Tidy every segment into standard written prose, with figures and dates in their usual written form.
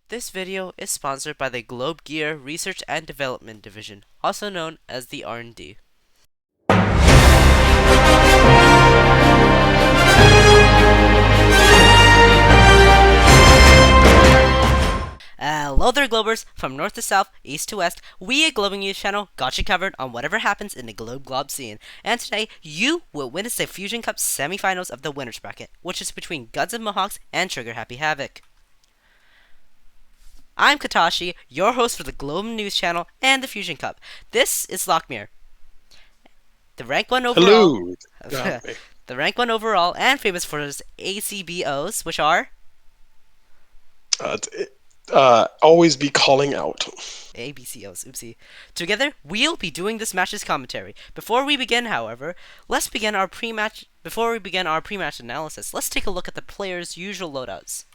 This video is sponsored by the Globe Gear Research and Development Division, also known as the R&D. Hello there, Globers! From north to south, east to west, we at Globing News Channel got you covered on whatever happens in the Globe scene. And today, you will witness the Fusion Cup semifinals of the winners bracket, which is between N Mohawks and Trigger Happy Havoc. I'm Katashi, your host for the Globe News Channel and the Fusion Cup. This is Lockmere, the rank 1 overall. Hello. The rank 1 overall and famous for his ACBOs, which are Always be calling out. ABCOs, oopsie. Together, we'll be doing this match's commentary. Before we begin, however, before we begin our pre-match analysis, let's take a look at the players' usual loadouts.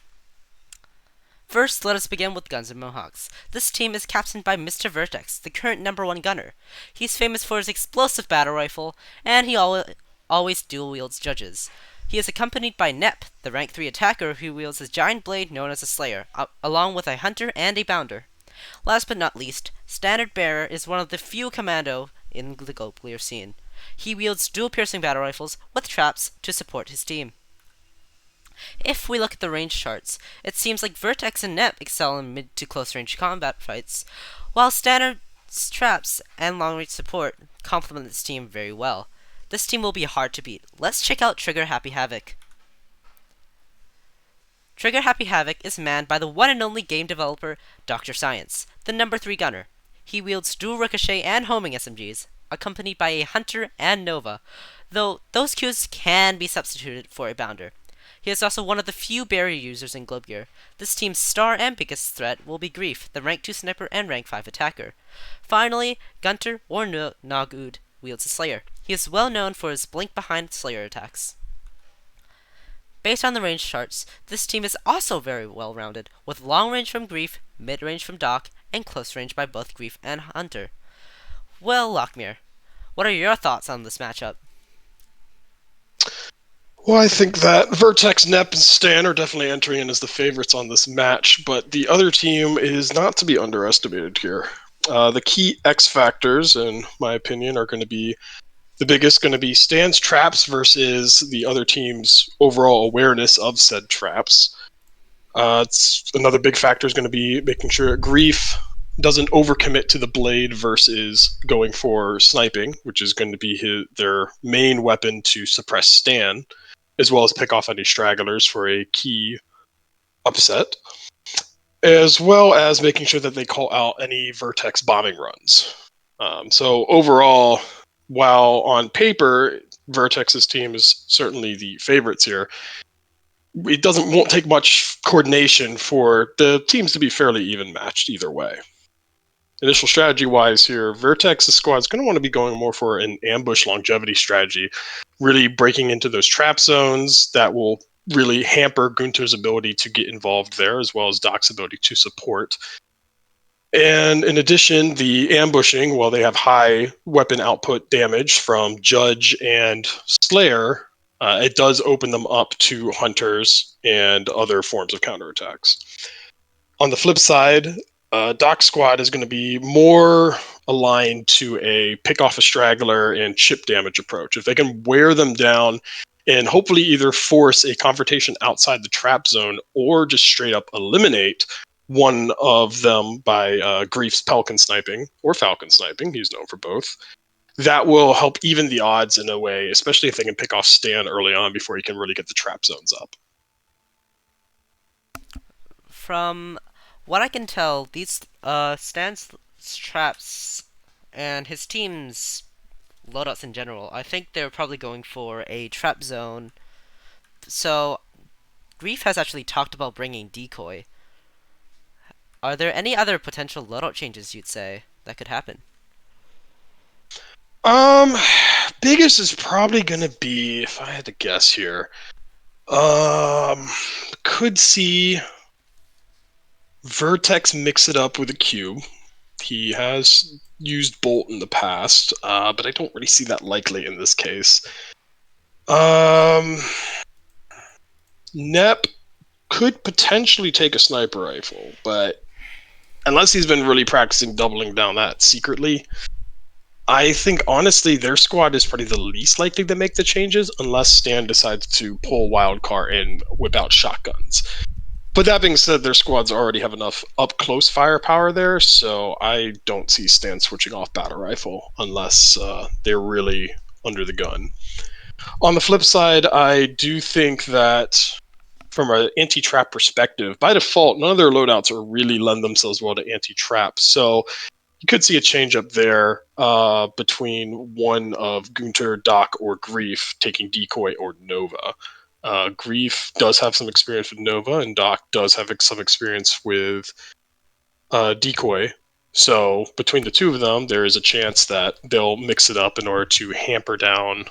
First, let us begin with N Mohawks. This team is captained by Mr. Vertex, the current #1 gunner. He's famous for his explosive battle rifle, and he always dual-wields judges. He is accompanied by Nep, the rank 3 attacker who wields his giant blade known as a Slayer, along with a hunter and a bounder. Last but not least, Stanard Bearer is one of the few commando in the Globe scene. He wields dual-piercing battle rifles with traps to support his team. If we look at the range charts, it seems like Vertex and Nep excel in mid to close range combat fights, while Standard's traps and long range support complement this team very well. This team will be hard to beat. Let's check out Trigger Happy Havoc. Trigger Happy Havoc is manned by the one and only game developer, Dr. Science, the #3 gunner. He wields dual ricochet and homing SMGs, accompanied by a hunter and Nova, though those Qs can be substituted for a bounder. He is also one of the few barrier users in Globe Gear. This team's star and biggest threat will be Grief, the rank 2 sniper and rank 5 attacker. Finally, Gunter or Nagud wields a Slayer. He is well known for his blink behind Slayer attacks. Based on the range charts, this team is also very well rounded, with long range from Grief, mid range from Doc, and close range by both Grief and Hunter. Well, Lockmere, what are your thoughts on this matchup? Well, I think that Vertex, Nep, and Stan are definitely entering in as the favorites on this match, but the other team is not to be underestimated here. The key X factors, in my opinion, are going to be the biggest going to be Stan's traps versus the other team's overall awareness of said traps. It's another big factor is going to be making sure Grief doesn't overcommit to the blade versus going for sniping, which is going to be their main weapon to suppress Stan, as well as pick off any stragglers for a key upset, as well as making sure that they call out any Vertex bombing runs. So overall, while on paper, Vertex's team is certainly the favorites here, it won't take much coordination for the teams to be fairly even matched either way. Initial strategy-wise here, Vertex's squad is going to want to be going more for an ambush longevity strategy, really breaking into those trap zones that will really hamper Gunter's ability to get involved there, as well as Doc's ability to support. And in addition, the ambushing, while they have high weapon output damage from Judge and Slayer, it does open them up to Hunters and other forms of counterattacks. On the flip side, Doc's squad is going to be more aligned to a pick off a straggler and chip damage approach. If they can wear them down and hopefully either force a confrontation outside the trap zone or just straight up eliminate one of them by Grief's Falcon sniping, he's known for both, that will help even the odds in a way, especially if they can pick off Stan early on before he can really get the trap zones up. From what I can tell, these Stan's traps and his team's loadouts in general, I think they're probably going for a trap zone. So, Grief has actually talked about bringing decoy. Are there any other potential loadout changes you'd say that could happen? Biggest is probably gonna be, if I had to guess here, could see Vertex mix it up with a cube. He has used Bolt in the past, but I don't really see that likely in this case. Nep could potentially take a sniper rifle, but unless he's been really practicing doubling down that secretly, I think honestly their squad is probably the least likely to make the changes unless Stan decides to pull Wildcard and whip out shotguns. But that being said, their squads already have enough up-close firepower there, so I don't see Stan switching off battle rifle unless they're really under the gun. On the flip side, I do think that from an anti-trap perspective, by default, none of their loadouts are really lend themselves well to anti-trap. So you could see a change up there between one of Gunter, Doc, or Grief taking Decoy or Nova. Grief does have some experience with Nova, and Doc does have some experience with Decoy. So between the two of them, there is a chance that they'll mix it up in order to hamper down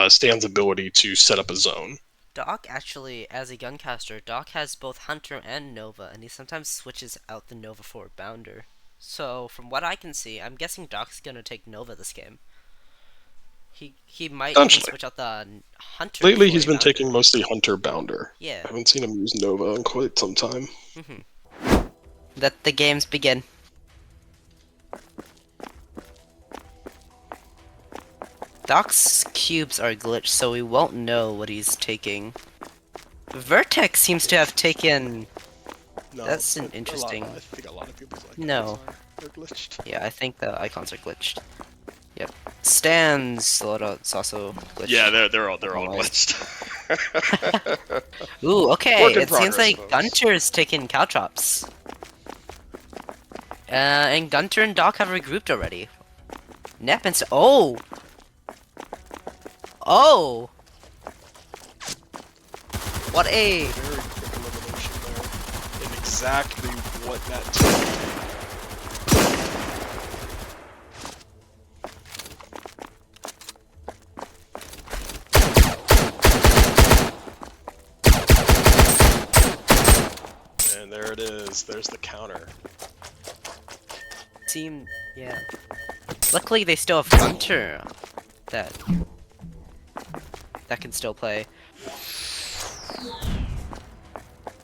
Stan's ability to set up a zone. Doc actually, as a guncaster, Doc has both Hunter and Nova, and he sometimes switches out the Nova for a Bounder. So, from what I can see, I'm guessing Doc's gonna take Nova this game. He might even switch out the Hunter. Lately, he's been taking mostly Hunter Bounder. Yeah. I haven't seen him use Nova in quite some time. Let the games begin. Doc's cubes are glitched, so we won't know what he's taking. Vertex seems to have taken... No, that's an interesting... I think a lot of people's icons are glitched. Yeah, I think the icons are glitched. Yep. Stan's loadout's also glitched. Yeah, they're all glitched. Ooh, okay. It seems like folks. Gunter's taking Caltrops. And Gunter and Doc have regrouped already. Nep and oh! Oh! What a... Very quick elimination there. And exactly what that took. And there it is. There's the counter. Yeah. Luckily they still have Gunter that can still play.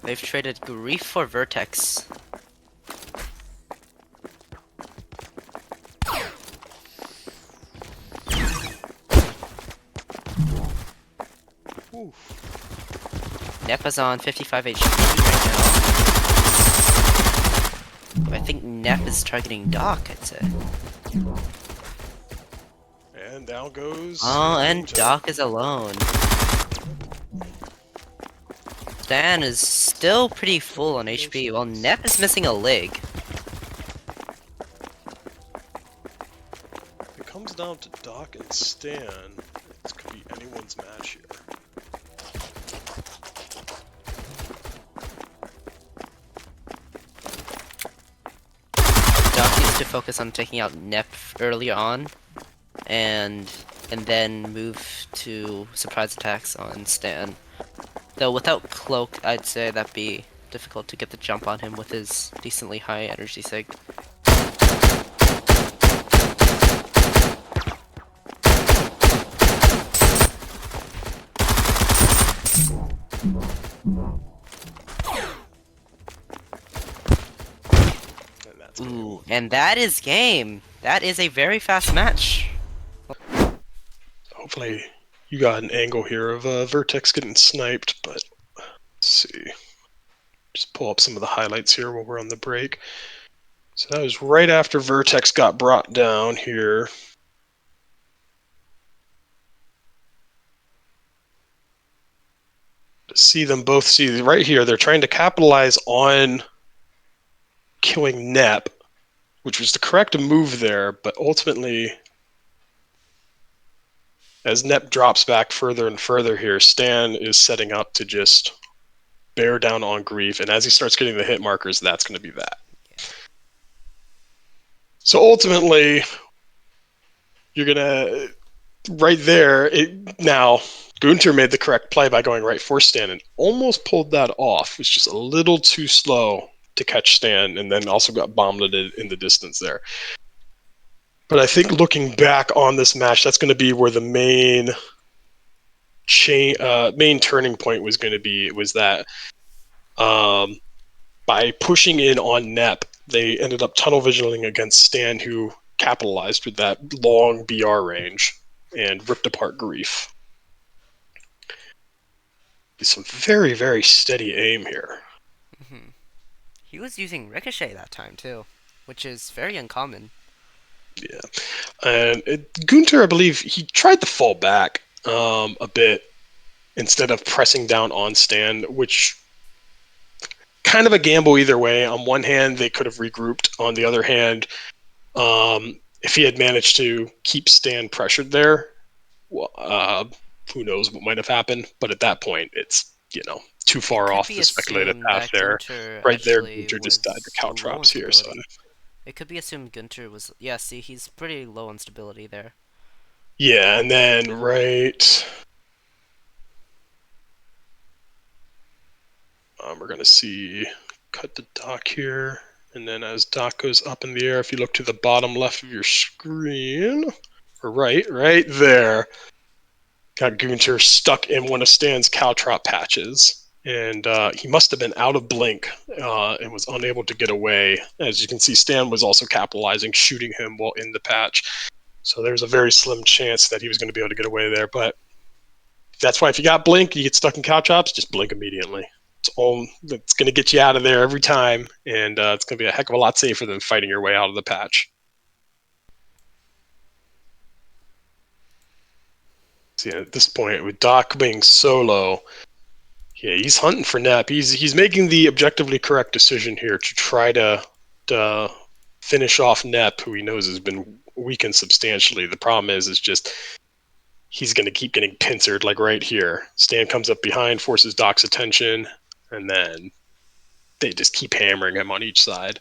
They've traded Grief for Vertex. Oof. Nepa's on 55 HP right now. I think Nep is targeting Doc, I'd say. And down goes... Oh, and Doc is alone. Stan is still pretty full on HP, while Nep is missing a leg. If it comes down to Doc and Stan, it could be anyone's match here. Doc needs to focus on taking out Nep early on, and then move to surprise attacks on Stan. Though without Cloak, I'd say that'd be difficult to get the jump on him with his decently high energy sig. Ooh, and that is game. That is a very fast match. Hopefully you got an angle here of Vertex getting sniped, but let's see. Just pull up some of the highlights here while we're on the break. So that was right after Vertex got brought down here. See them both, see right here, they're trying to capitalize on killing Nep, which was the correct move there, but ultimately, as Nep drops back further and further here, Stan is setting up to just bear down on Grief, and as he starts getting the hit markers, that's going to be that. So ultimately, you're going to, right there, now, Gunter made the correct play by going right for Stan and almost pulled that off. It was just a little too slow to catch Stan, and then also got bombed in the distance there. But I think looking back on this match, that's going to be where the main turning point was going to be. It was that By pushing in on Nep, they ended up tunnel visioning against Stan, who capitalized with that long BR range and ripped apart Grief. Some very, very steady aim here. He was using Ricochet that time too, which is very uncommon. Yeah. And Gunter, I believe, he tried to fall back a bit instead of pressing down on Stan, which kind of a gamble either way. On one hand, they could have regrouped. On the other hand, if he had managed to keep Stan pressured there, well, who knows what might have happened. But at that point, it's, too It far could off be the speculated assumed path that there. Gunter Right there, actually Gunter just died to was low on Caltrops here. So stability. It could be assumed Gunter was. Yeah, see, he's pretty low on stability there. yeah, and then we're going to see cut the dock here. And then as dock goes up in the air, if you look to the bottom left of your screen, or right there, got Gunter stuck in one of Stan's caltrop patches. And he must have been out of blink and was unable to get away. As you can see, Stan was also capitalizing, shooting him while in the patch. So there's a very slim chance that he was going to be able to get away there. But that's why if you got blink, you get stuck in caltrops, just blink immediately. It's going to get you out of there every time, and it's going to be a heck of a lot safer than fighting your way out of the patch. See, at this point, with Doc being solo, yeah, he's hunting for Nep. He's making the objectively correct decision here to try to finish off Nep, who he knows has been weakened substantially. The problem is just he's going to keep getting pincered, like right here. Stan comes up behind, forces Doc's attention, and then they just keep hammering him on each side.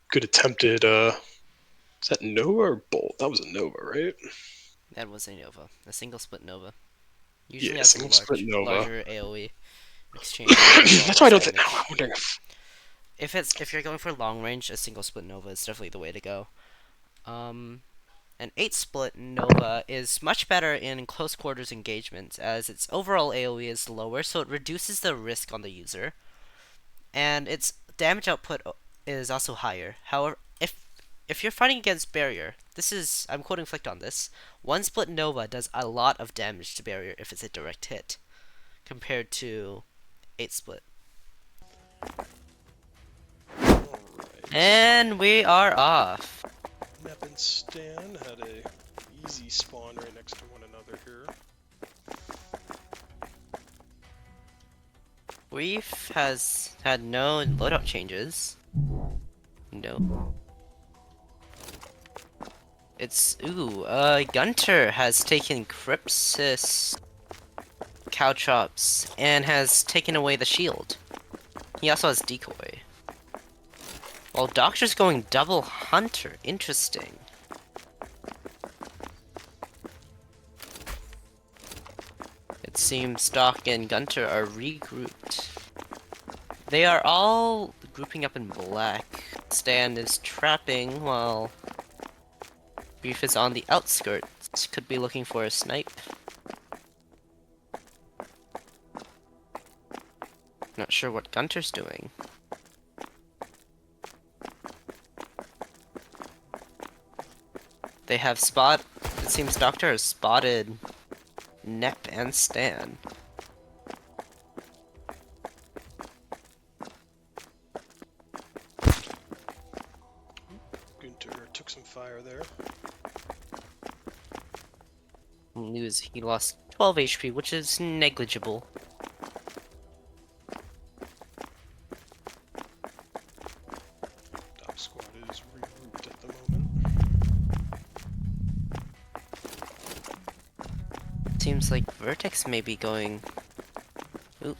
Good attempted, is that Nova or Bolt? That was a Nova, right? That was a Nova, a single split Nova. Usually Yeah, has a single split Nova. larger AOE exchange. That's why I don't think. I'm wondering if you're going for long range, a single split Nova is definitely the way to go. An 8 split Nova is much better in close quarters engagements, as its overall AoE is lower, so it reduces the risk on the user, and its damage output is also higher. However, if you're fighting against Barrier, I'm quoting Flicked on this, 1 split Nova does a lot of damage to Barrier if it's a direct hit, compared to 8 split. Right. And we are off. Nep and Stan had a easy spawn right next to one another here. Reef has had no loadout changes. No. Gunter has taken Crypsis Caltrops and has taken away the shield. He also has Decoy. While Doctor's going double Hunter. Interesting. It seems Doc and Gunter are regrouped. They are all grouping up in black. Stan is trapping while Beef is on the outskirts. Could be looking for a snipe. Not sure what Gunter's doing. They have it seems Doctor has spotted Nep and Stan. Gunter took some fire there. He lost 12 HP, which is negligible. Doc squad is regrouped at the moment. Seems like Vertex may be going... Ooh.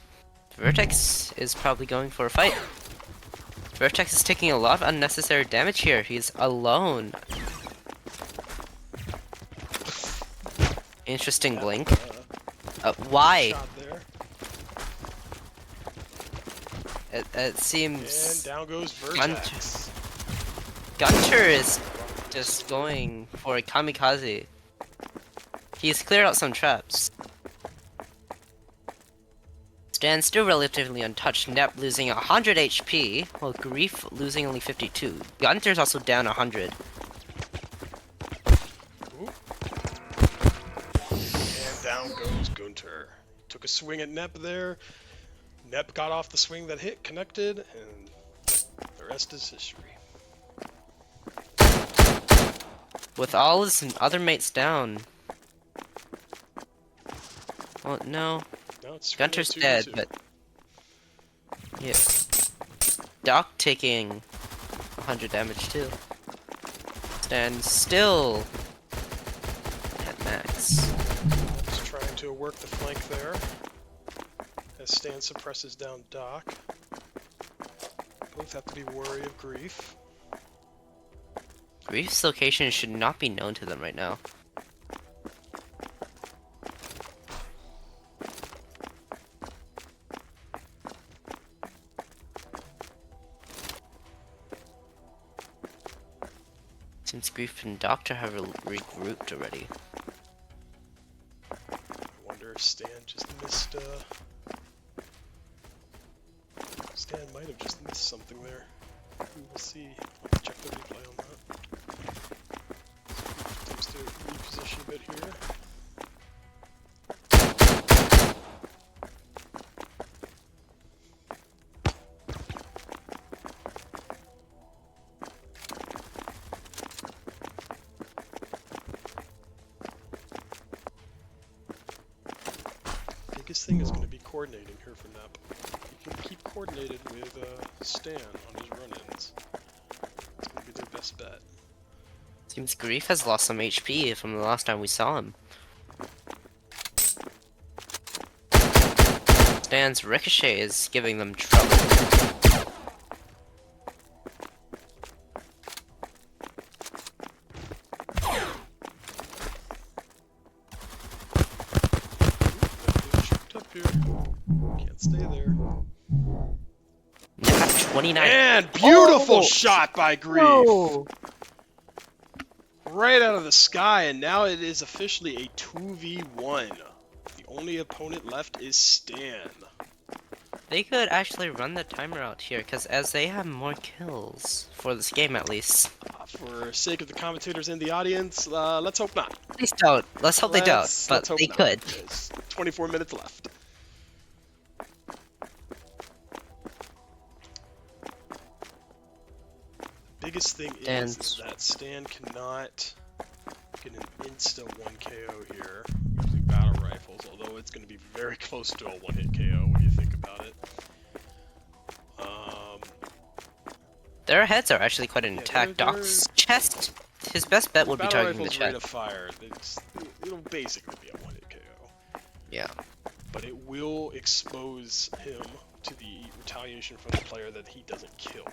Vertex is probably going for a fight. Vertex is taking a lot of unnecessary damage here. He's alone. Interesting blink. Why? It seems... And down goes Vertex. Gunter is just going for a kamikaze. He's cleared out some traps. Stan still relatively untouched, Nep losing 100 HP, while Grief losing only 52. Gunter's also down 100. Ooh. And down goes Gunter. Took a swing at Nep there. Nep got off the swing that hit, connected, and the rest is history. With all his other mates down. Well, no. Now it's Gunter's 2v2. dead, but... Yeah. Doc taking 100 damage too. Stan still at max. Just trying to work the flank there. As Stan suppresses down Doc. Both have to be wary of Grief. Grief's location should not be known to them right now. Since Grief and Doctor have regrouped already. I wonder if Stan just missed, Stan might have just missed something there. We will see. Let's check the replay on that. Attempts to reposition a bit here. Biggest thing is going to be coordinating here for Nep. You can keep coordinated with Stan on his run-ins. It's going to be their best bet. Seems Grief has lost some HP from the last time we saw him. Stan's Ricochet is giving them trouble. Up here. Can't stay there. Nep 29. And beautiful Oh! shot by Grief. Whoa! Right out of the sky, and now it is officially a 2v1. The only opponent left is Stan. They could actually run the timer out here, because as they have more kills, for this game at least. For sake of the commentators in the audience, let's hope not. Please don't. Let's hope they don't, but Let's hope they not. could. There's 24 minutes left. Biggest thing is that Stan cannot get an insta 1 KO here using battle rifles, although it's going to be very close to a 1-hit KO when you think about it. Their heads are actually quite intact. they're- Doc's chest, his best bet would be battle targeting the rifle's rate chest. of fire, it'll basically be a 1-hit KO. Yeah. But it will expose him to the retaliation from the player that he doesn't kill.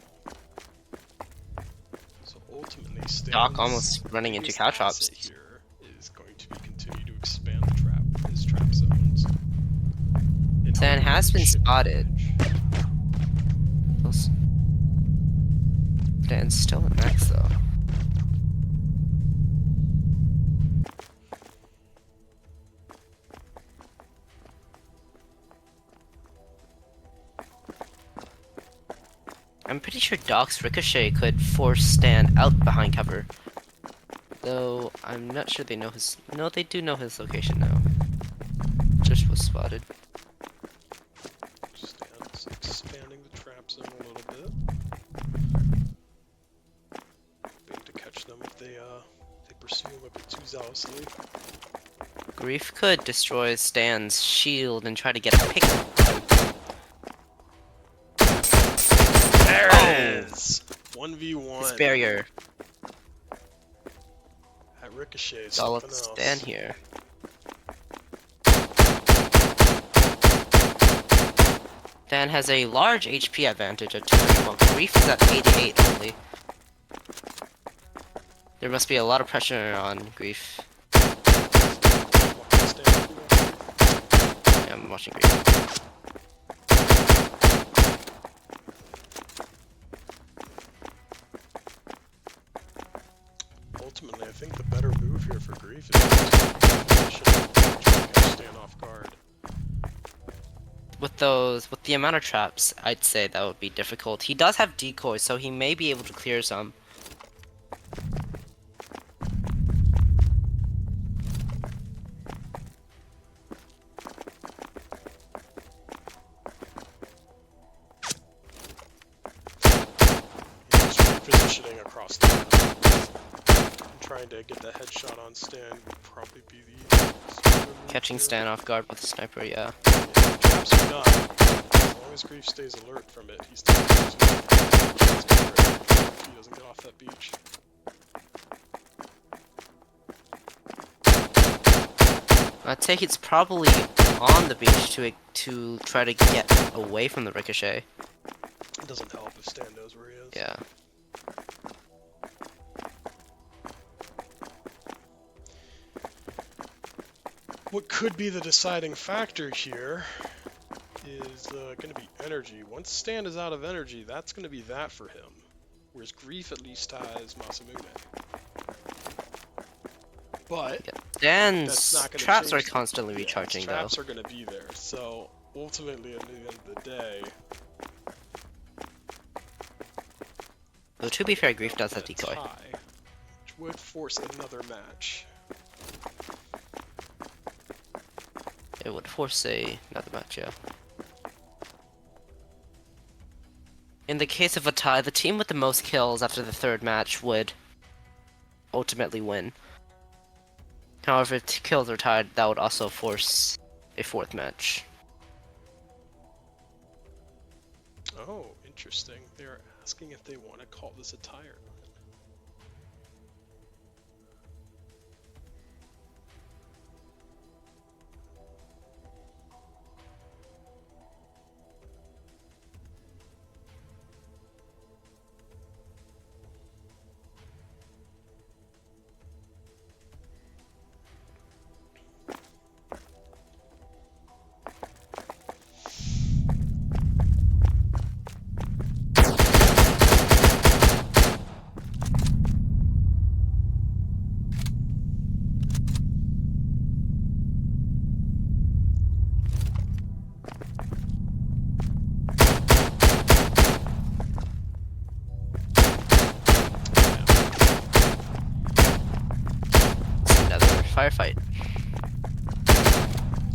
So ultimately, Doc almost running into cow chops. Here is going to be continue to expand his trap zones. And Stan has been ship spotted. damage. Stan's still at max though. I'm pretty sure Doc's Ricochet could force Stan out behind cover. Though, I'm not sure they know his... No, they do know his location now. Just was spotted. Stan's expanding the trap zone a little bit. Waiting to catch them if they pursue him a bit too zealously. Grief could destroy Stan's shield and try to get a pick. There it is! 1v1. His barrier. That ricochet is I'll something let else. Stan here. Stan has a large HP advantage at 200, while Grief is at 88 only. There must be a lot of pressure on Grief. Stan, Yeah, I'm watching Grief. ultimately, I think the better move here for Grief is to try to catch Stan off guard. with the amount of traps, I'd say that would be difficult. He does have decoys, so he may be able to clear some. He's repositioning across the map. I'm trying to get the headshot on Stan would probably be the Catching Stan off guard with a sniper, yeah. Traps are done. As long as Grief stays alert from it, he's still if he doesn't get off that beach. I'd say he's probably on the beach to try to get away from the ricochet. It doesn't help if Stan knows where he is. Yeah. What could be the deciding factor here is going to be energy. Once Stan is out of energy, that's going to be that for him. Whereas Grief at least has Masamune. But Yeah. that's Stan's not gonna traps are change- constantly yeah, recharging, though. traps are going to be there. So ultimately, at the end of the day, Though to be fair, Grief does have a decoy. tie, which would force another match. It would force another match, yeah. In the case of a tie, the team with the most kills after the third match would ultimately win. However, if kills are tied, that would also force a fourth match. Oh, interesting. They're asking if they want to call this a tie or not. It's another firefight.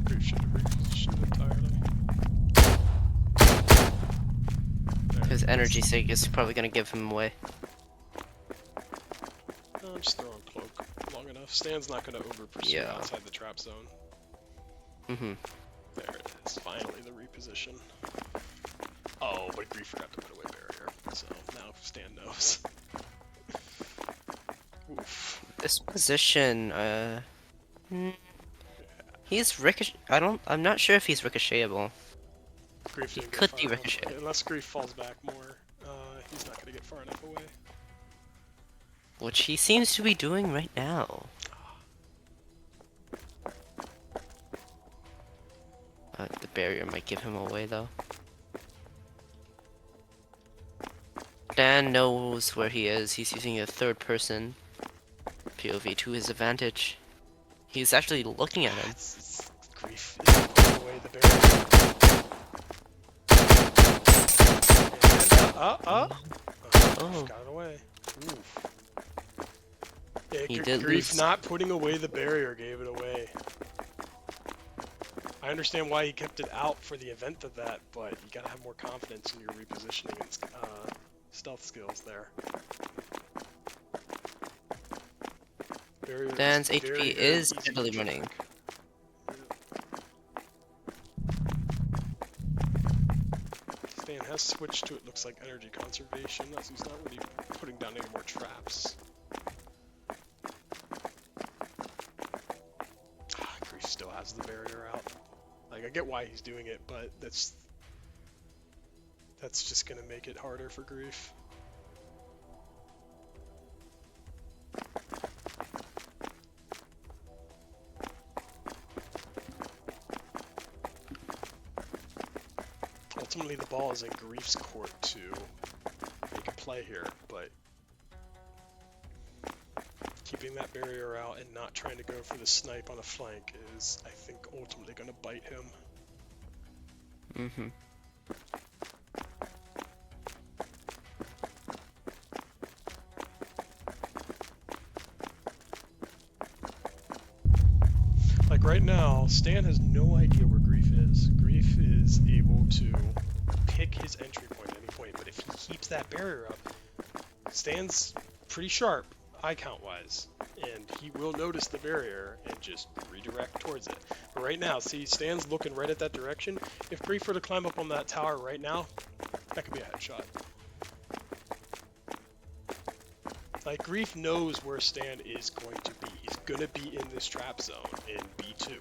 Grief should have repositioned entirely. There. His energy sake is probably gonna give him away. No, I'm just throwing cloak long enough. Stan's not going to over pursue Yeah. outside the trap zone. Mm-hmm. There it is. Finally, the reposition. Oh, but Grief forgot to put away barrier. So now Stan knows. Oof. This position, he's ricochet. I'm not sure if he's ricochetable. Grief didn't get could far be enough. ricochet. Unless Grief falls back more, he's not going to get far enough away. Which he seems to be doing right now. The barrier might give him away, though. Dan knows where he is. He's using a third-person POV to his advantage. He's actually looking at him. It's Grief is putting away the barrier. And, Oh. got it away. Oof. Yeah, He did Grief lose. not putting away the barrier gave it away. I understand why he kept it out for the event of that, but you gotta have more confidence in your repositioning and stealth skills there. Barrier Dan's is HP very, very is easy to steadily track. running. Stan has switched to, it looks like, energy conservation, as he's not really putting down any more traps. Grief still has the barrier out. Like, I get why he's doing it, but that's just gonna make it harder for Grief. Ultimately, the ball is in Grief's court to make a play here, but keeping that barrier out and not trying to go for the snipe on the flank is, I think, ultimately going to bite him. Mm-hmm. Like right now, Stan has no idea where Grief is. Grief is able to pick his entry point at any point, but if he keeps that barrier up, Stan's pretty sharp, eye count wise, and he will notice the barrier and just redirect towards it. But right now, see, Stan's looking right at that direction. If Grief were to climb up on that tower right now, that could be a headshot. Like, Grief knows where Stan is going to be. He's going to be in this trap zone in B2.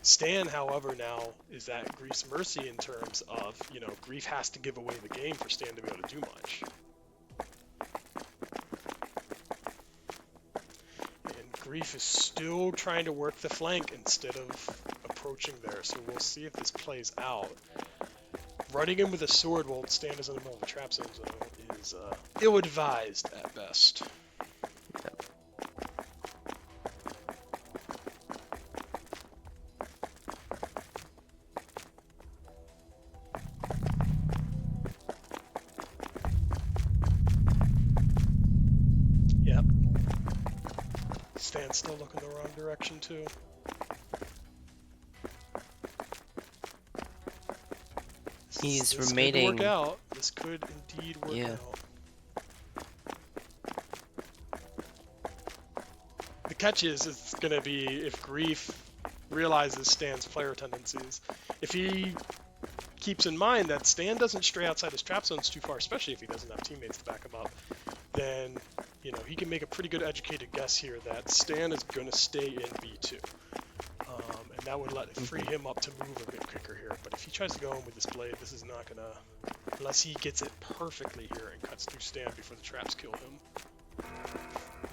Stan, however, now is at Grief's mercy in terms of, you know, Grief has to give away the game for Stan to be able to do much. And Grief is still trying to work the flank instead of approaching there, so we'll see if this plays out. Running in with a sword while Stan is in the middle of the trap zone is ill-advised at best. Yep. Stan's still looking the wrong direction too. He's this remaining. Could work out. This could indeed work out. The catch is, it's going to be if Grief realizes Stan's player tendencies. If he keeps in mind that Stan doesn't stray outside his trap zones too far, especially if he doesn't have teammates to back him up, then, you know, he can make a pretty good educated guess here that Stan is going to stay in B2. And that would let it free him up to move a bit quicker here. But if he tries to go in with this blade, this is not going to... Unless he gets it perfectly here and cuts through Stan before the traps kill him.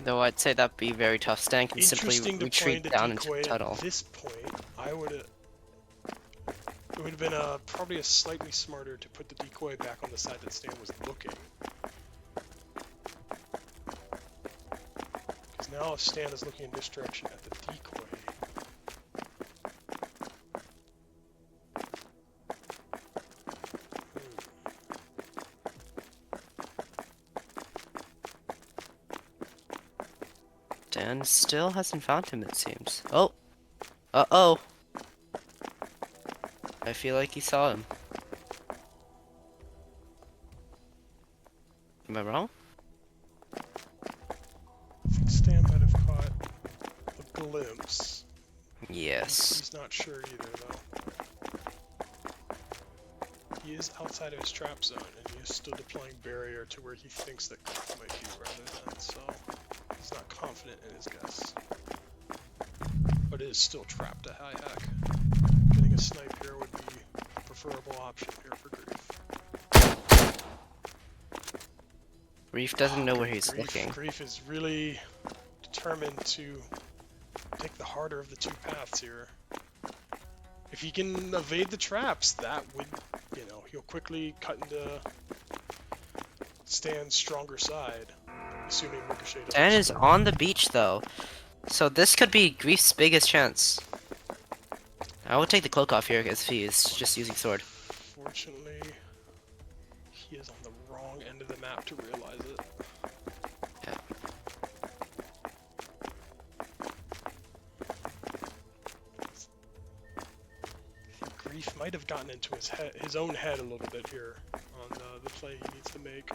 Though I'd say that'd be very tough. Stan can simply Interesting to retreat point down a into decoy the tunnel. at this point. It would have been probably a slightly smarter to put the decoy back on the side that Stan was looking. Because now if Stan is looking in this direction at the decoy, Stan still hasn't found him, it seems. Oh! Uh-oh! I feel like he saw him. Am I wrong? I think Stan might have caught a glimpse. Yes. He's not sure either, though. He is outside of his trap zone, and he is still deploying barrier to where he thinks that Grief might be rather than, so he's not confident in his guess. But it is still trapped a high hack. Getting a snipe here would be a preferable option here for Grief. Grief doesn't know where he's looking. Grief is really determined to take the harder of the two paths here. If he can evade the traps, that would, you know, he'll quickly cut into Stan's stronger side, assuming Ricochet doesn't Stan is score. on the beach, though. So this could be Grief's biggest chance. I would take the cloak off here if he is just using sword. Fortunately, he is on the wrong end of the map to realize it. Yeah. Grief might have gotten into his own head a little bit here on the play he needs to make.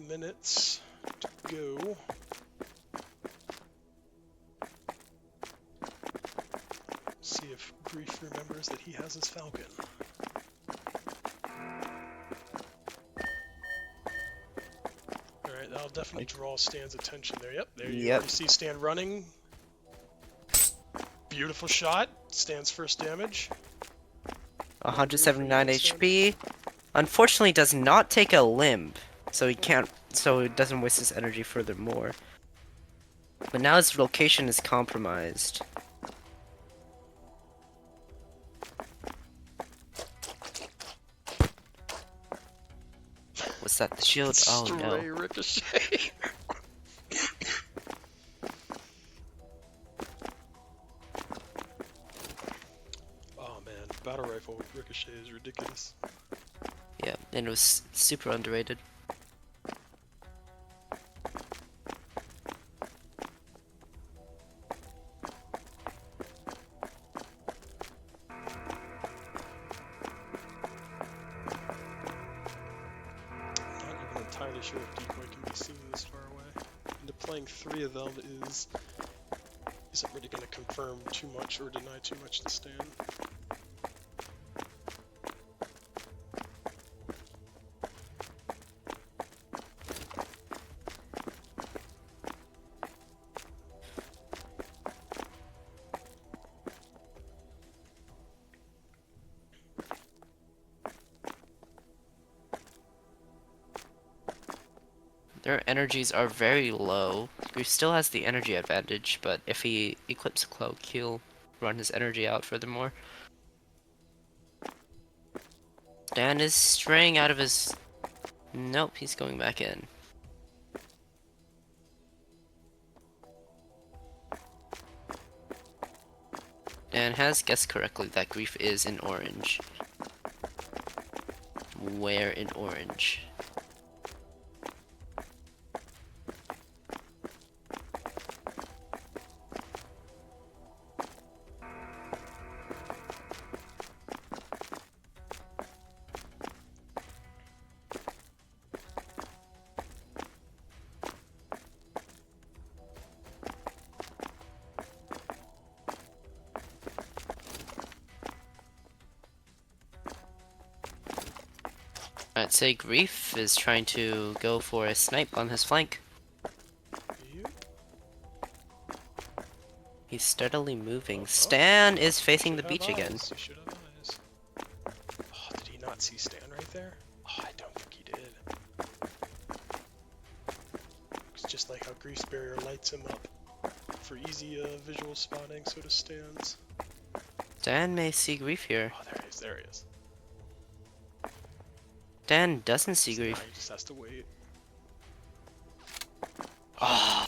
Minutes to go. See if Grief remembers that he has his Falcon. Alright, that'll definitely draw Stan's attention there. Yep, there you already see Stan running. Beautiful shot. Stan's first damage. 179 HP. Unfortunately, does not take a limb. So he can't, so it doesn't waste his energy furthermore. But now his location is compromised. Was Is that the shield? Oh no. Stray ricochet. Oh man, battle rifle with ricochet is ridiculous. Yeah, and it was super underrated. Not even entirely sure if decoy can be seen this far away. And playing 3 of them isn't really going to confirm too much or deny too much to Stan. Their energies are very low. Grief still has the energy advantage, but if he equips a cloak, he'll run his energy out furthermore. Stan is straying out of his... Nope, he's going back in. Dan has guessed correctly that Grief is in orange. Where in orange? I'd say Grief is trying to go for a snipe on his flank. Yep. He's steadily moving. Stan is facing the beach again. You should have eyes. Oh, did he not see Stan right there? Oh, I don't think he did. It's just like how Grief's barrier lights him up. For easy visual spotting, so does Stan's. Stan may see Grief here. Oh, there he is, there he is. Stan doesn't see So now Grief. he just has to wait. Oh.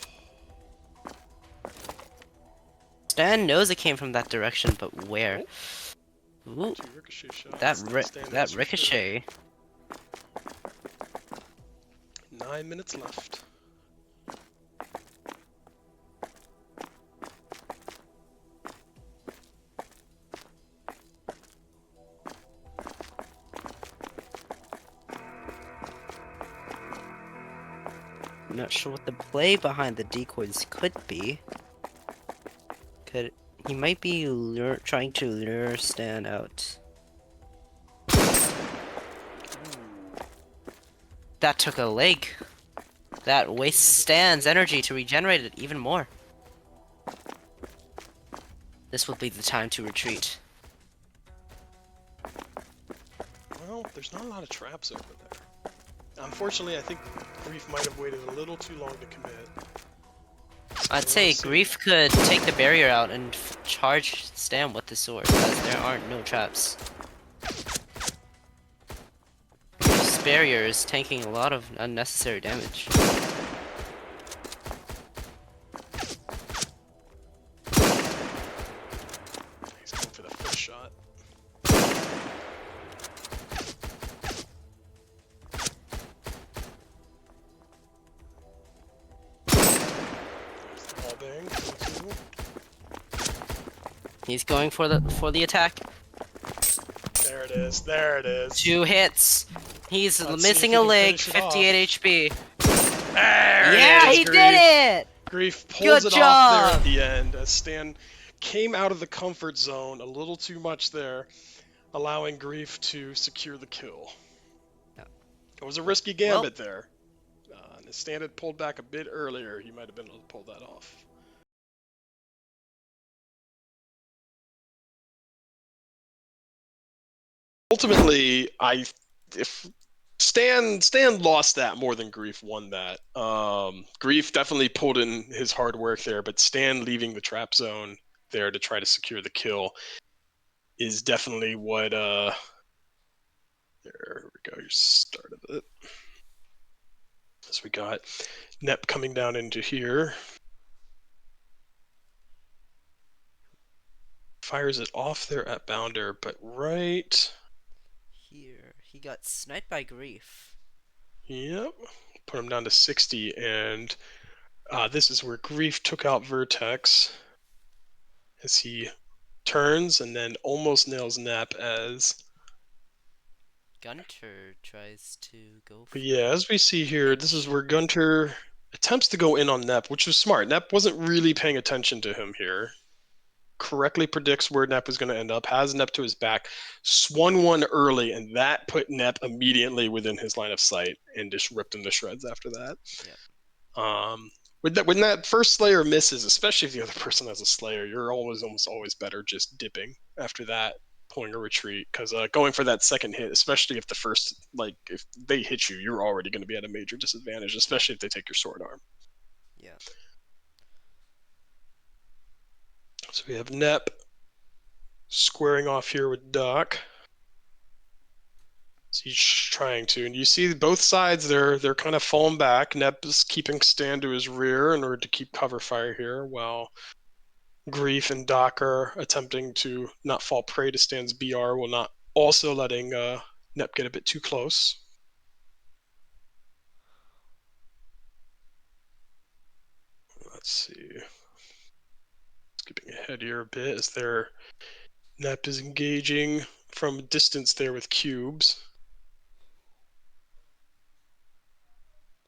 Stan knows it came from that direction, but where? Ooh, 2 ricochet shots. that ricochet. 9 minutes left. I'm not sure what the play behind the decoys could be. He might be trying to lure Stan out. That took a leg. That wastes Stan's energy to regenerate it even more. This will be the time to retreat. Well, there's not a lot of traps over there. Unfortunately, I think Grief might have waited a little too long to commit. I'd say Grief could take the barrier out and charge Stan with the sword, as there aren't no traps. Grief's barrier is tanking a lot of unnecessary damage. He's going for the first shot. There's the ball bang. He's going for the attack. There it is. There it is. 2 hits. He's Let's see missing if a he can leg. finish it off. 58 HP. There Yeah, it is, he Grief. did it. Grief pulls Good it off there job. at the end as Stan came out of the comfort zone a little too much there, allowing Grief to secure the kill. Yeah. It was a risky gambit there. And if Stan had pulled back a bit earlier, he might have been able to pull that off. Ultimately, if Stan lost that more than Grief won that. Grief definitely pulled in his hard work there, but Stan leaving the trap zone there to try to secure the kill is definitely what there we go, your start of it. As we got Nep coming down into here. Fires it off there at Bounder, but right Here, he got sniped by Grief. Yep. Put him down to 60, and this is where Grief took out Vertex as he turns and then almost nails Nap as. Gunter tries to go for But yeah, as we see here, this is where Gunter attempts to go in on Nep, which was smart. Nep wasn't really paying attention to him here. Correctly predicts where Nep is going to end up, has Nep to his back, swung one early, and that put Nep immediately within his line of sight and just ripped him to shreds after that. Yep. When that first Slayer misses, especially if the other person has a Slayer, you're almost always better just dipping after that, pulling a retreat, because going for that second hit, especially if the first, like, if they hit you, you're already going to be at a major disadvantage, especially if they take your sword arm. Yeah. So we have Nep squaring off here with Doc. So he's trying to, and you see both sides. They're kind of falling back. Nep is keeping Stan to his rear in order to keep cover fire here, while Grief and Doc are attempting to not fall prey to Stan's BR, while not also letting Nep get a bit too close. Let's see. Skipping ahead here a bit as their Nep is engaging from a distance there with cubes.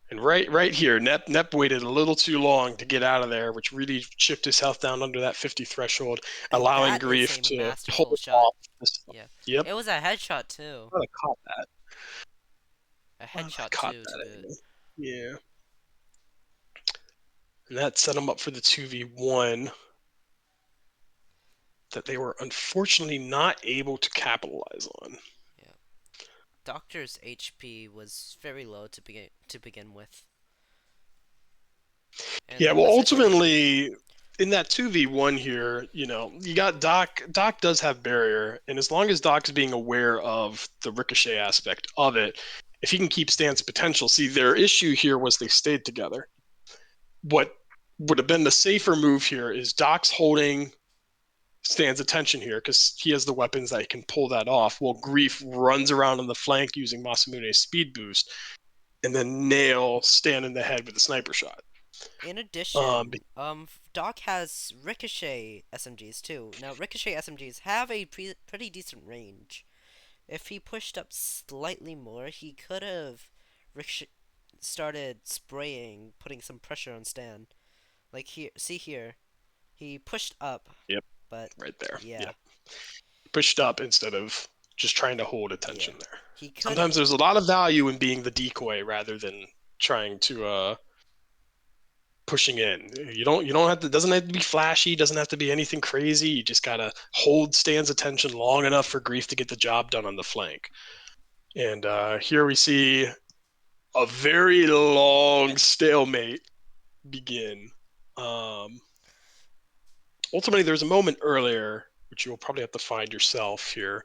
And right here, Nep waited a little too long to get out of there, which really chipped his health down under that 50 threshold, And allowing that is Grief a to pull masterful it shot. off. Yeah. Yep. It was a headshot too. I caught that. A I headshot caught too to that boot. anyway. Yeah. And that set them up for the 2v1 that they were unfortunately not able to capitalize on. Yeah. Doctor's HP was very low to begin with. And Yeah, then well, the second hit. ultimately, in that 2v1 here, you got Doc. Doc does have barrier, and as long as Doc's being aware of the ricochet aspect of it, if he can keep Stan's potential, see, their issue here was they stayed together. What would have been the safer move here is Doc's holding Stan's attention here because he has the weapons that he can pull that off, while Grief runs around on the flank using Masamune's speed boost, and then nail Stan in the head with a sniper shot. In addition, Doc has Ricochet SMGs too. Now, Ricochet SMGs have a pretty decent range. If he pushed up slightly more, he could have started spraying, putting some pressure on Stan. Like here, see here, he pushed up. Yep, But right there. yeah, Yep. Pushed up instead of just trying to hold yeah, attention there. he could. Sometimes there's a lot of value in being the decoy rather than trying to pushing in. You don't have to. Doesn't have to be flashy. Doesn't have to be anything crazy. You just gotta hold Stan's attention long enough for Grief to get the job done on the flank. And here we see a very long stalemate begin. Ultimately, there's a moment earlier, which you'll probably have to find yourself here,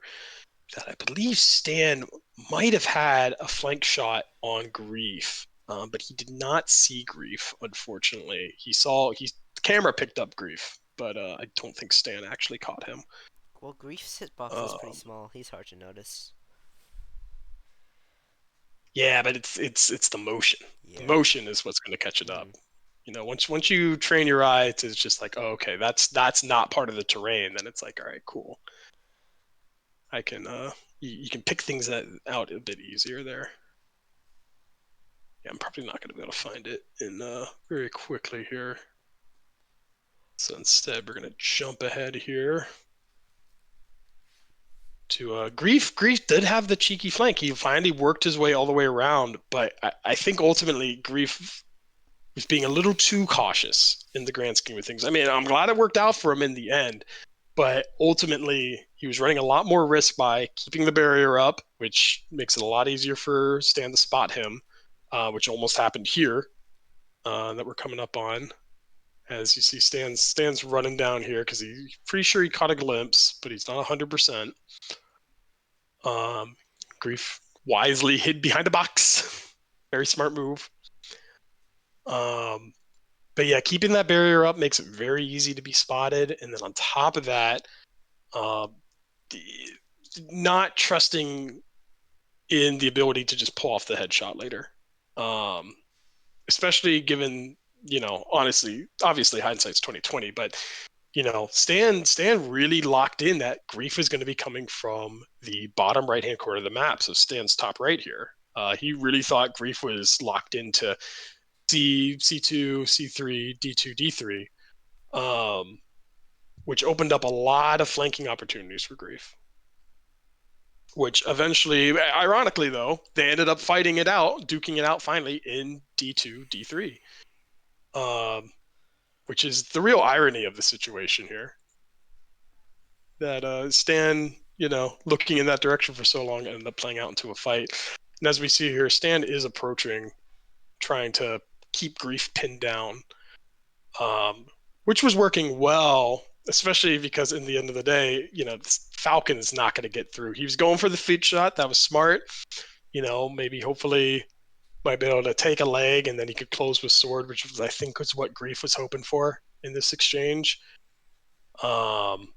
that I believe Stan might have had a flank shot on Grief, but he did not see Grief, unfortunately. The camera picked up Grief, but I don't think Stan actually caught him. Well, Grief's hitbox is pretty small. He's hard to notice. Yeah, but it's the motion. The Yeah. motion is what's going to catch it up. Once you train your eye to just like, oh, okay, that's not part of the terrain, then it's like, all right, cool. I can you can pick things out a bit easier there. Yeah, I'm probably not going to be able to find it in very quickly here. So instead, we're going to jump ahead here to Grief. Grief did have the cheeky flank. He finally worked his way all the way around, but I think ultimately Grief was being a little too cautious in the grand scheme of things. I mean, I'm glad it worked out for him in the end, but ultimately he was running a lot more risk by keeping the barrier up, which makes it a lot easier for Stan to spot him, which almost happened here that we're coming up on. As you see, Stan's running down here because he's pretty sure he caught a glimpse, but he's not 100%. Grief wisely hid behind a box. Very smart move. But yeah, keeping that barrier up makes it very easy to be spotted. And then on top of that, um, not trusting in the ability to just pull off the headshot later. Um, Especially given, honestly, obviously hindsight's 2020, but Stan really locked in that Grief is going to be coming from the bottom right hand corner of the map, so Stan's top right here. He really thought Grief was locked into C2, C3, D2, D3, which opened up a lot of flanking opportunities for Grief. Which eventually, ironically though, they ended up fighting it out, duking it out finally in D2, D3. Which is the real irony of the situation here. That Stan, looking in that direction for so long, ended up playing out into a fight. And as we see here, Stan is approaching, trying to keep Grief pinned down, which was working well, especially because in the end of the day, Falcon is not going to get through. He was going for the feet shot. That was smart. Maybe hopefully might be able to take a leg and then he could close with sword, which was, I think, was what Grief was hoping for in this exchange. And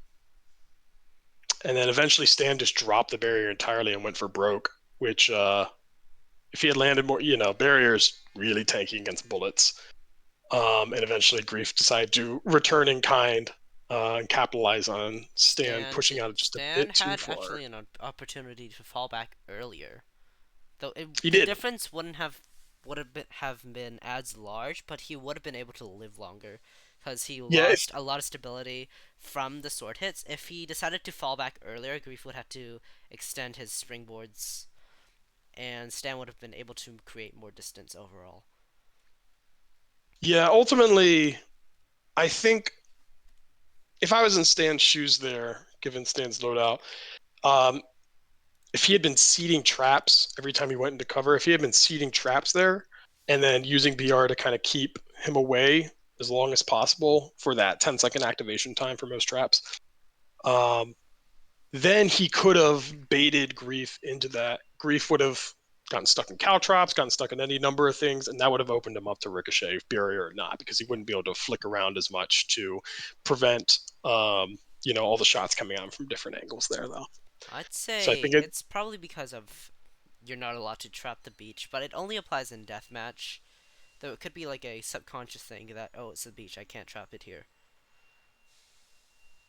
then eventually Stan just dropped the barrier entirely and went for broke, which if he had landed more, barrier's really tanky against bullets. And eventually Grief decided to return in kind and capitalize on Stan pushing out just a bit too had far. actually an opportunity to fall back earlier, though He the did. difference would have been as large, but he would have been able to live longer because he lost a lot of stability from the sword hits. If he decided to fall back earlier, Grief would have to extend his springboards, and Stan would have been able to create more distance overall. Yeah, ultimately, I think if I was in Stan's shoes there, given Stan's loadout, if he had been seeding traps every time he went into cover, if he had been seeding traps there and then using BR to kind of keep him away as long as possible for that 10-second activation time for most traps, then he could have baited Grief into that. Grief would have gotten stuck in caltrops, gotten stuck in any number of things, and that would have opened him up to ricochet, barrier or not, because he wouldn't be able to flick around as much to prevent all the shots coming on from different angles there, though. I'd So I say think it's probably because of you're not allowed to trap the beach, but it only applies in deathmatch. Though it could be like a subconscious thing that, oh, it's the beach, I can't trap it here.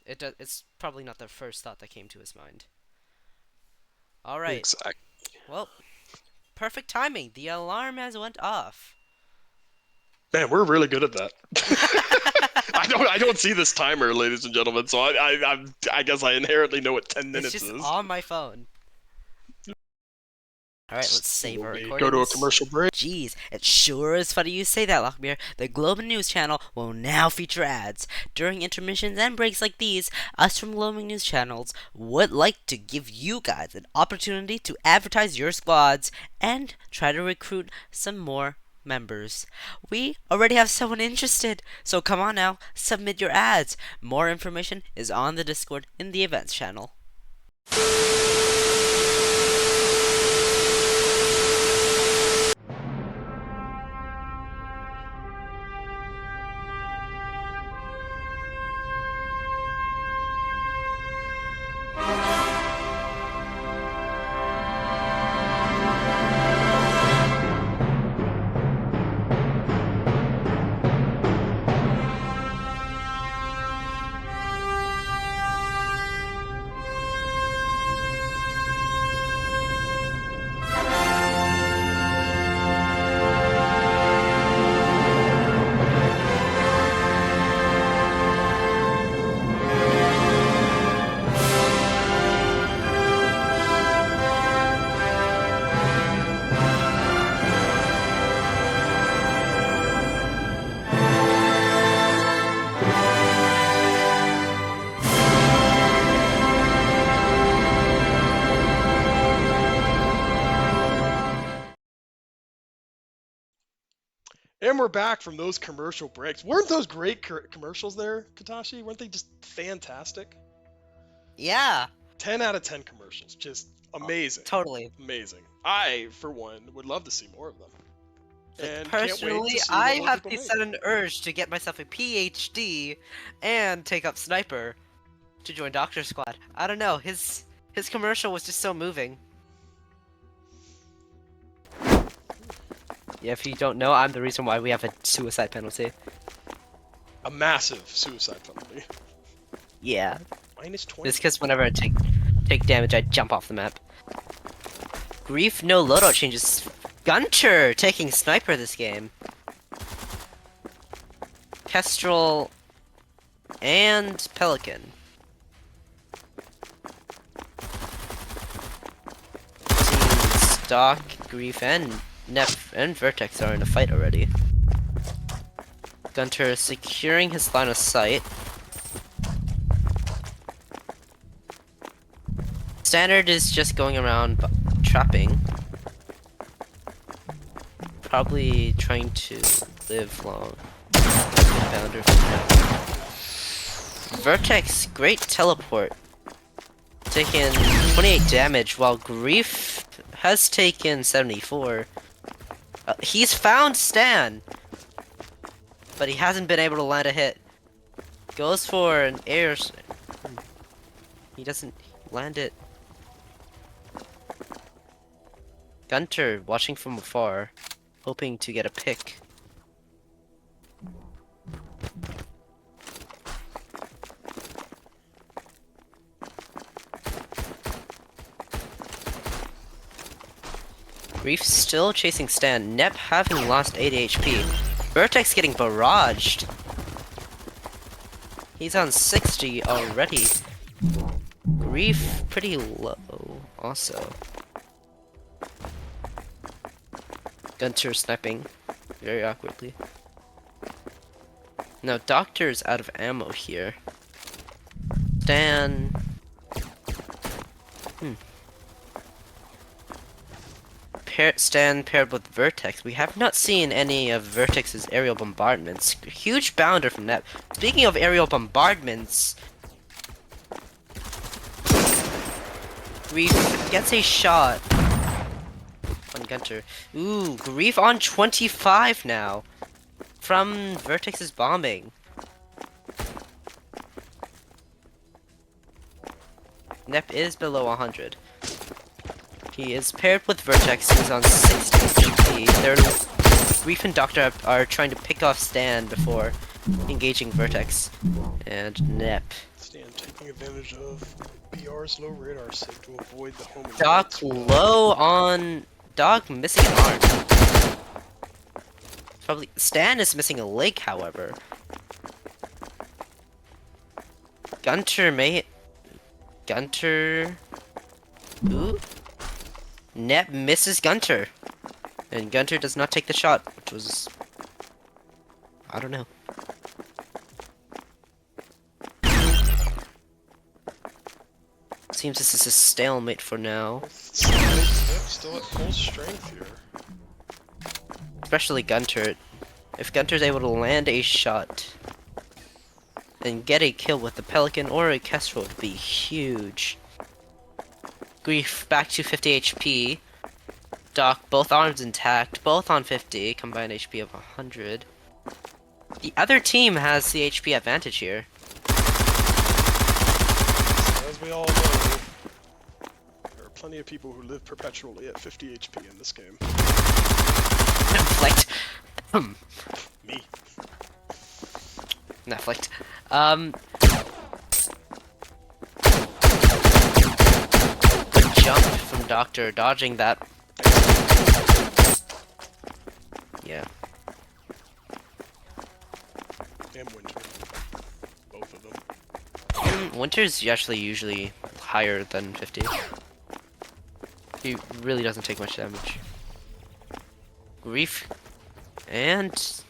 It's probably not the first thought that came to his mind. All right. exactly. Well, perfect timing. The alarm has went off. Man, we're really good at that. I don't see this timer, ladies and gentlemen. So I guess I inherently know what 10 minutes It's just is. on my phone. Alright, let's save our recordings. Go to a commercial break. Jeez, it sure is funny you say that, Lockmere. The Globe News channel will now feature ads. During intermissions and breaks like these, us from Globe News channels would like to give you guys an opportunity to advertise your squads and try to recruit some more members. We already have someone interested, so come on now, submit your ads. More information is on the Discord in the events channel. And we're back from those commercial breaks. Weren't those great commercials there, Katashi? Weren't they just fantastic? Yeah. 10 out of 10 commercials. Just amazing. Totally. Amazing. I, for one, would love to see more of them. And Personally, can't wait to see I what more have people a make. sudden urge to get myself a PhD and take up Sniper to join Doctor Squad. I don't know, his commercial was just so moving. Yeah, if you don't know, I'm the reason why we have a suicide penalty. A massive suicide penalty. Yeah. Minus 20. It's because whenever I take damage, I jump off the map. Grief, no loadout changes. Gunter taking Sniper this game. Kestrel and Pelican. Teams Doc, Grief, and Nep and Vertex are in a fight already. Gunter is securing his line of sight. Stanard is just going around trapping. Probably trying to live long. Bounder from Nep. Vertex, great teleport. Taken 28 damage, while Grief has taken 74. He's found Stan! But he hasn't been able to land a hit. Goes for an air... He doesn't land it. Gunter, watching from afar, hoping to get a pick. Grief still chasing Stan, Nep having lost 80 HP. Vertex getting barraged. He's on 60 already. Grief pretty low also. Gunter sniping very awkwardly. Now Doctor's out of ammo here. Stan. Stan paired with Vertex. We have not seen any of Vertex's aerial bombardments. Huge bounder from that. Speaking of aerial bombardments, Grief gets a shot on Gunter. Ooh, Grief on 25 now from Vertex's bombing. Nep is below 100. He is paired with Vertex, who's on 60 HP. Grief and Doctor are trying to pick off Stan before engaging Vertex. And Nep. Stan taking advantage of BR's low radar save to avoid the homing. Doc low on... Doc missing an arm. Probably... Stan is missing a leg, however. Gunter may... Gunter... Ooh. Nep misses Gunter. And Gunter does not take the shot, which was... I don't know. Seems this is a stalemate for now. Still at full strength here. Especially Gunter. If Gunter's able to land a shot and get a kill with the Pelican or a Kestrel, would be huge. Grief back to 50 HP. Doc, both arms intact, both on 50, combined HP of 100. The other team has the HP advantage here. As we all know, there are plenty of people who live perpetually at 50 HP in this game. Netflix. Me. Netflix. Good jump from Doctor, dodging that. Yeah. And Winter. Both of them. Winter's actually usually higher than 50. He really doesn't take much damage. Grief and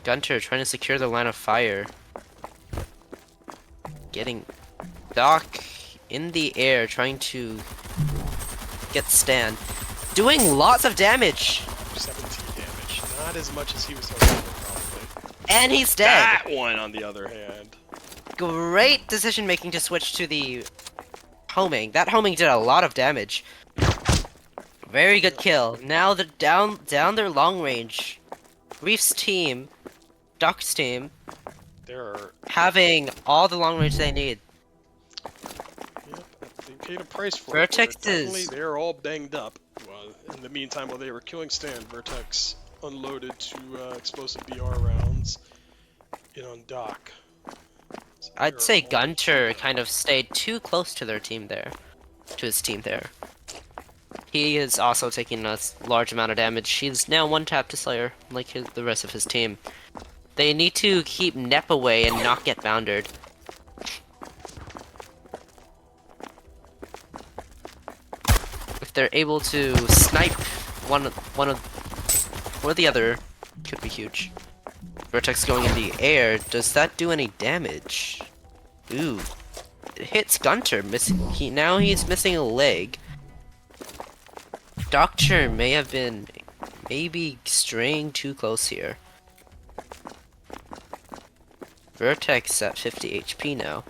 Gunter trying to secure the line of fire. Getting Doc in the air, trying to get Stan. Doing lots of damage! 17 damage. Not as much as he was hoping for, probably. And he's dead! That one, on the other hand. Great decision making to switch to the homing. That homing did a lot of damage. Very good kill. Now they're down their long range. Reef's team, Doc's team, They're having all the long range they need. Yep, they paid a price for Vertex it. Definitely, is- they're all banged up. In the meantime, while they were killing Stan, Vertex unloaded 2 explosive BR rounds in on Doc. So they I'd are say all Gunter keyed up. kind of stayed too close to their team there, to his team there. He is also taking a large amount of damage. He's now one tap to Slayer, like the rest of his team. They need to keep Nep away and not get boundered. If they're able to snipe one of or the other, could be huge. Vertex going in the air, does that do any damage? Ooh, it hits Gunter. Now he's missing a leg. Doctor may have been maybe straying too close here. Vertex at 50 HP now.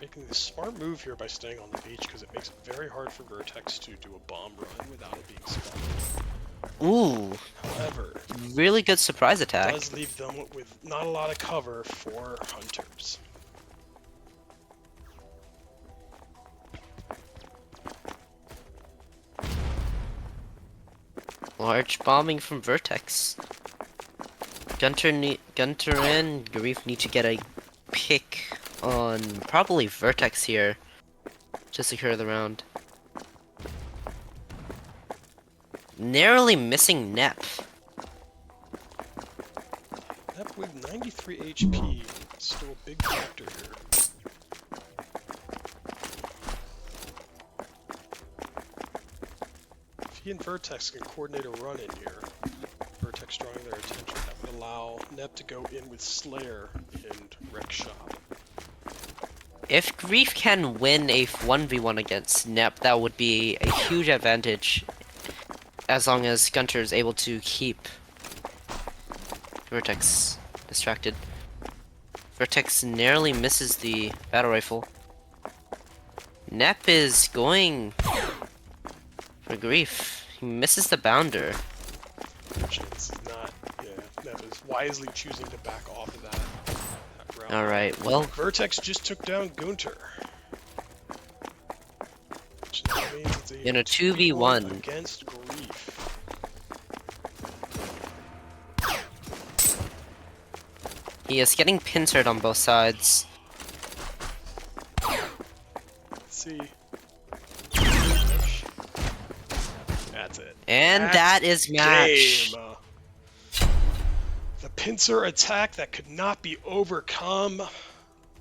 Making the smart move here by staying on the beach because it makes it very hard for Vertex to do a bomb run without it being spotted. Ooh, However, really good surprise it attack. does leave them with not a lot of cover for hunters. Large bombing from Vertex. Gunter and Grief need to get a pick on probably Vertex here to secure the round. Narrowly missing Nep. Nep with 93 HP, still a big factor here. If he and Vertex can coordinate a run in here, Vertex drawing their attention, that would allow Nep to go in with Slayer and Wreck Shop. If Grief can win a 1v1 against Nep, that would be a huge advantage as long as Gunter is able to keep Vertex distracted. Vertex narrowly misses the battle rifle. Nep is going for Grief. He misses the bounder. Unfortunately, this is not, Nep is wisely choosing to back off of that round. Alright, well, Vertex just took down Gunter. Which now means it's in a 2v1. against Grief. He is getting pincered on both sides. Let's see. That's it. And that is match. Game. The pincer attack that could not be overcome.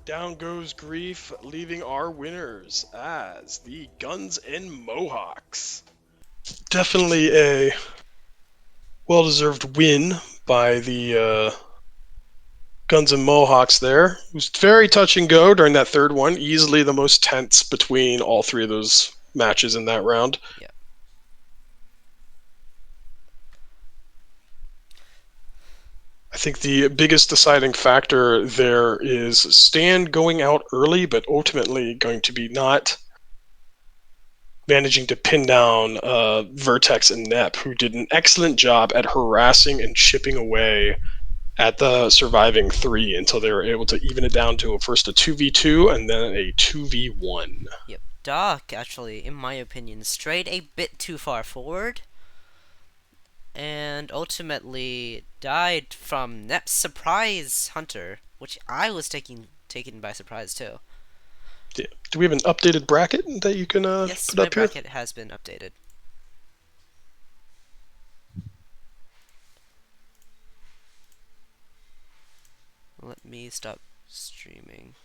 Down goes Grief, leaving our winners as the Guns N Mohawks. Definitely a well-deserved win by the Guns N Mohawks there. It was very touch and go during that third one. Easily the most tense between all three of those matches in that round. Yeah. I think the biggest deciding factor there is Stan going out early, but ultimately going to be not managing to pin down Vertex and Nep, who did an excellent job at harassing and chipping away at the surviving three until they were able to even it down to first a 2v2 and then a 2v1. Yep. Doc, actually, in my opinion, strayed a bit too far forward. And ultimately died from Nep's surprise hunter, which I was taken by surprise too. Yeah. Do we have an updated bracket that you can Yes, put my up here? bracket has been updated. Let me stop streaming.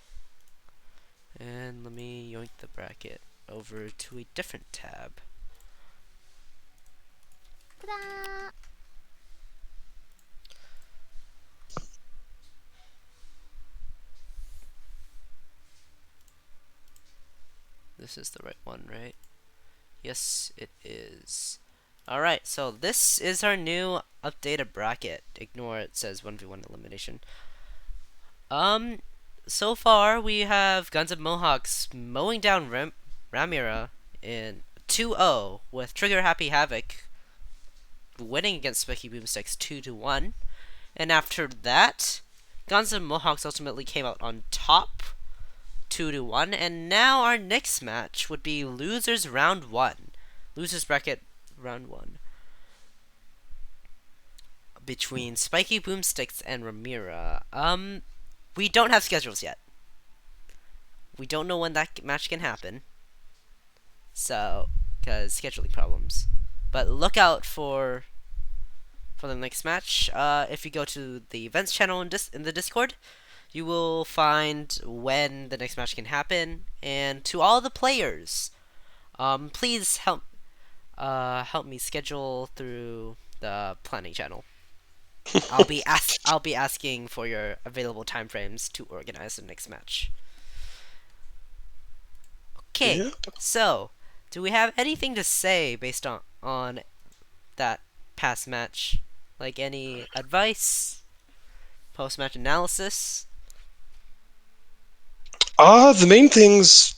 And let me yoink the bracket over to a different tab. Ta-da! This is the right one, right? Yes, it is. Alright, so this is our new updated bracket. Ignore it says 1v1 elimination. So far we have Guns of Mohawks mowing down Ramira in 2-0 with Trigger Happy Havoc winning against Spiky Boomsticks 2-1. And after that, Guns of Mohawks ultimately came out on top 2-1. And now our next match would be Losers Round 1. Losers Bracket Round 1. Between Spiky Boomsticks and Ramira. We don't have schedules yet. We don't know when that match can happen. So, because scheduling problems. But look out for the next match. If you go to the events channel in the Discord, you will find when the next match can happen. And to all the players, please help me schedule through the planning channel. I'll be asking for your available time frames to organize the next match. Okay, Yeah. so do we have anything to say based on that past match? Like any advice, post match analysis? The main things,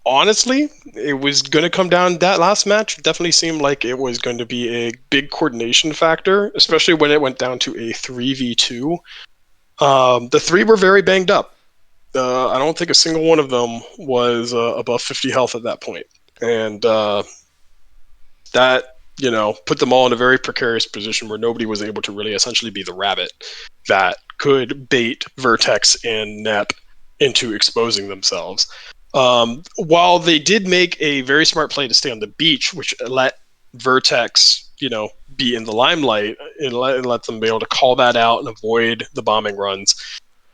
honestly, it was going to come down. That last match definitely seemed like it was going to be a big coordination factor, especially when it went down to a 3v2. The three were very banged up. I don't think a single one of them was above 50 health at that point. And that, put them all in a very precarious position where nobody was able to really essentially be the rabbit that could bait Vertex and Nep into exposing themselves. While they did make a very smart play to stay on the beach, which let Vertex, be in the limelight and let them be able to call that out and avoid the bombing runs,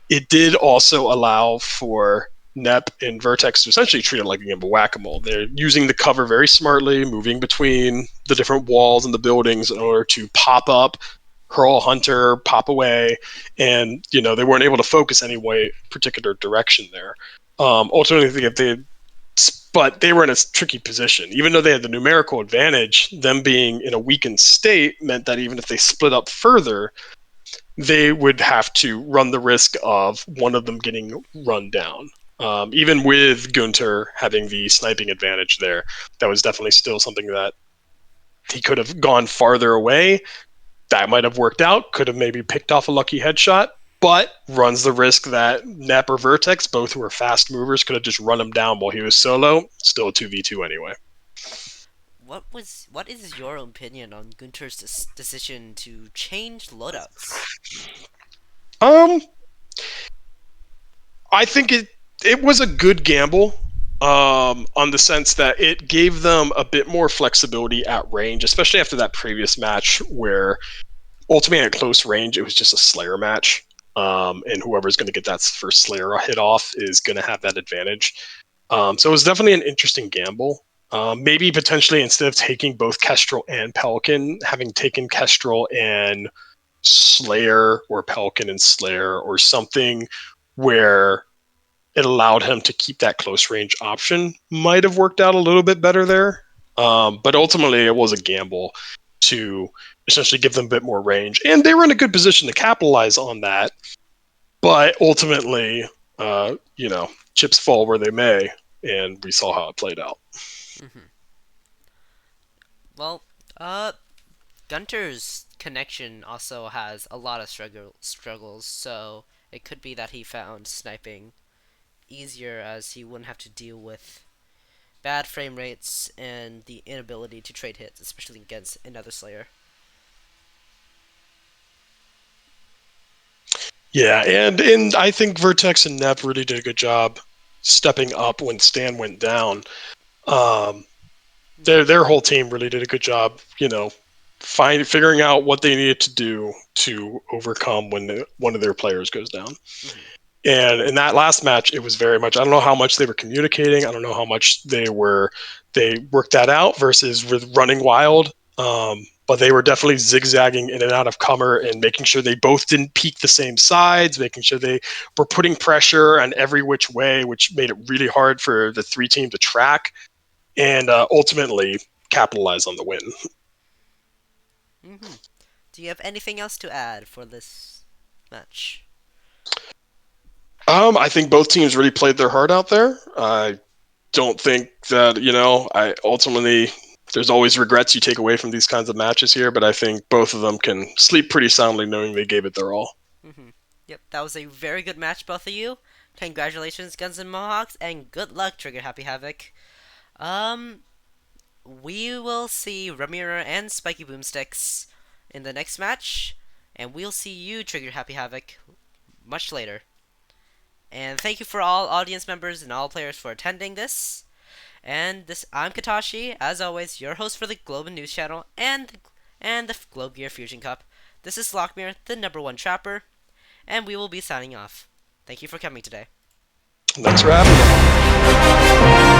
it did also allow for Nep and Vertex to essentially treat it like a game of whack-a-mole. They're using the cover very smartly, moving between the different walls and the buildings in order to pop up, hurl a hunter, pop away, and they weren't able to focus any way particular direction there. Ultimately, but they were in a tricky position. Even though they had the numerical advantage, them being in a weakened state meant that even if they split up further, they would have to run the risk of one of them getting run down. Even with Gunter having the sniping advantage there, that was definitely still something that he could have gone farther away. That might have worked out, could have maybe picked off a lucky headshot, but runs the risk that Nep or Vertex, both who are fast movers, could have just run him down while he was solo. Still a 2v2 anyway. What is your opinion on Gunter's decision to change loadouts? I think it was a good gamble, on the sense that it gave them a bit more flexibility at range, especially after that previous match where ultimately at close range it was just a Slayer match, and whoever's going to get that first Slayer hit off is going to have that advantage. So it was definitely an interesting gamble. Maybe potentially instead of taking both Kestrel and Pelican, having taken Kestrel and Slayer or Pelican and Slayer or something where it allowed him to keep that close range option might have worked out a little bit better there. But ultimately, it was a gamble to essentially give them a bit more range. And they were in a good position to capitalize on that. But ultimately, chips fall where they may. And we saw how it played out. Mm-hmm. Well, Gunter's connection also has a lot of struggles, so it could be that he found sniping easier as he wouldn't have to deal with bad frame rates and the inability to trade hits, especially against another Slayer. Yeah, and I think Vertex and Nep really did a good job stepping up when Stan went down. Um, their whole team really did a good job, figuring out what they needed to do to overcome when one of their players goes down. Mm-hmm. And in that last match, it was very much, I don't know how much they were communicating. I don't know how much they worked that out versus with running wild. But they were definitely zigzagging in and out of cover and making sure they both didn't peek the same sides, making sure they were putting pressure on every which way, which made it really hard for the three team to track and ultimately capitalize on the win. Mm-hmm. Do you have anything else to add for this match? I think both teams really played their heart out there. I don't think that, I ultimately, there's always regrets you take away from these kinds of matches here, but I think both of them can sleep pretty soundly knowing they gave it their all. Yep, that was a very good match, both of you. Congratulations, Guns and Mohawks, and good luck, Trigger Happy Havoc. Um, we will see Ramira and Spiky Boomsticks in the next match, and we'll see you, Trigger Happy Havoc, much later. And thank you for all audience members and all players for attending this. And I'm Katashi, as always, your host for the Globe and News Channel and the Globe Gear Fusion Cup. This is Lockmere, the #1 Trapper, and we will be signing off. Thank you for coming today. Thanks for having me.